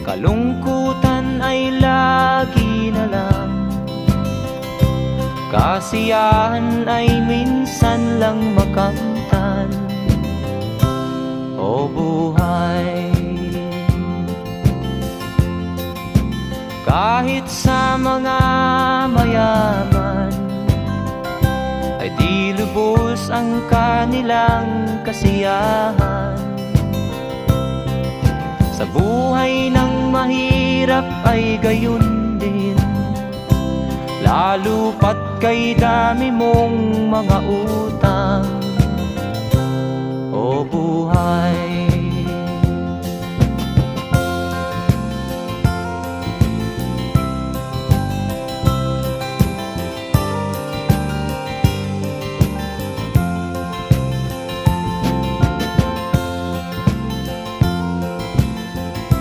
Kalungkutan ay lagi na lang, kasiyahan ay minsan lang makamtan. O buhay, kahit sa mga mayaman ay di lubos ang kanilang kasiyahan. Sa buhay ng mahirap ay gayon din, lalo pat kay dami mong mga utang. O buhay,